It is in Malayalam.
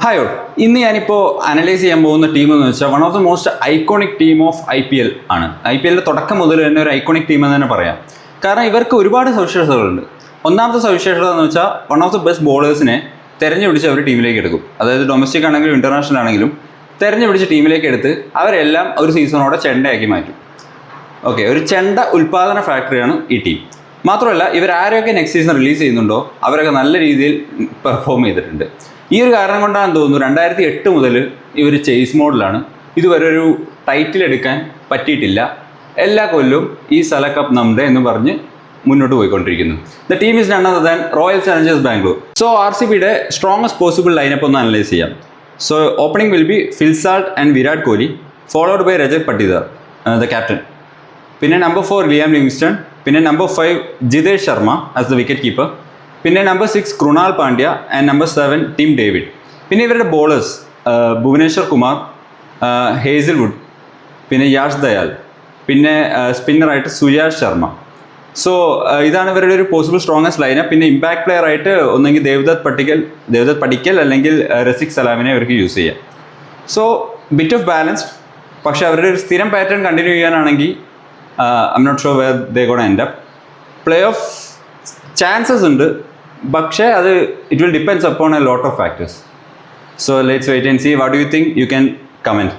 ഹായ് ഓൾ, ഇന്ന് ഞാനിപ്പോൾ അനലൈസ് ചെയ്യാൻ പോകുന്ന ടീം എന്ന് വെച്ചാൽ one of the most iconic team of IPL ആണ്. IPLയുടെ തുടക്കം മുതൽ തന്നെ ഒരു ഐക്കോണിക് ടീം എന്ന് തന്നെ പറയാം. കാരണം ഇവർക്ക് ഒരുപാട് സവിശേഷതകളുണ്ട്. ഒന്നാമത്തെ സവിശേഷത എന്ന് വെച്ചാൽ വൺ ഓഫ് ദ ബെസ്റ്റ് ബോളേഴ്സിനെ തെരഞ്ഞുപിടിച്ച് അവർ ടീമിലേക്ക് എടുക്കും. അതായത് ഡൊമസ്റ്റിക് ആണെങ്കിലും ഇൻ്റർനാഷണൽ ആണെങ്കിലും തെരഞ്ഞുപിടിച്ച് ടീമിലേക്ക് എടുത്ത് അവരെല്ലാം ഒരു സീസണോടെ ചെണ്ടയാക്കി മാറ്റും. ഓക്കെ, ഒരു ചെണ്ട ഉൽപ്പാദന ഫാക്ടറിയാണ് ഈ ടീം. മാത്രമല്ല ഇവരാരൊക്കെ നെക്സ്റ്റ് സീസൺ റിലീസ് ചെയ്യുന്നുണ്ടോ അവരൊക്കെ നല്ല രീതിയിൽ പെർഫോം ചെയ്തിട്ടുണ്ട്. ഈ ഒരു കാരണം കൊണ്ടാണെന്ന് തോന്നുന്നു 2008 മുതൽ ഇവർ ചേസ് മോഡിലാണ്. ഇതുവരെ ഒരു ടൈറ്റിൽ എടുക്കാൻ പറ്റിയിട്ടില്ല. എല്ലാ കൊല്ലവും ഈ സല കപ്പ് നമ്മുടെ എന്ന് പറഞ്ഞ് മുന്നോട്ട് പോയിക്കൊണ്ടിരിക്കുന്നു. The team is none other than Royal Challengers Bangalore. So RCBയുടെ സ്ട്രോങ്ങസ്റ്റ് പോസിബിൾ ലൈനപ്പ് ഒന്ന് അനലൈസ് ചെയ്യാം. So opening will be Phil Salt and Virat Kohli, followed by Rajat Patidar the captain. പിന്നെ നമ്പർ 4 ലിയാം ലിവിങ്സ്റ്റൺ. പിന്നെ number 5 Jitesh Sharma as the wicket keeper. പിന്നെ number 6 Krunal Pandya and number 7 Tim David. പിന്നെ ഇവരുടെ ബോളേഴ്സ് ഭുവനേശ്വർ കുമാർ, ഹേസിൽവുഡ്, പിന്നെ യാഷ് ദയാൽ, പിന്നെ സ്പിന്നറായിട്ട് സുയാഷ് ശർമ്മ. സോ ഇതാണ് ഇവരുടെ ഒരു പോസിബിൾ സ്ട്രോങ്ങസ്റ്റ് ലൈനപ്പ്. പിന്നെ ഇമ്പാക്ട് പ്ലെയർ ആയിട്ട് ഒന്നെങ്കിൽ ദേവ്ദത്ത് പടിക്കൽ അല്ലെങ്കിൽ റസിക് സലാമിനെ അവർക്ക് യൂസ് ചെയ്യാം. So bit of balanced. പക്ഷേ അവരുടെ ഒരു സ്ഥിരം പാറ്റേൺ കണ്ടിന്യൂ ചെയ്യാനാണെങ്കിൽ I'm not sure where they gonna end up. Play off chances ഉണ്ട്, പക്ഷേ അത് it will depends upon a lot of factors. So let's wait and see. What do you think? You can comment.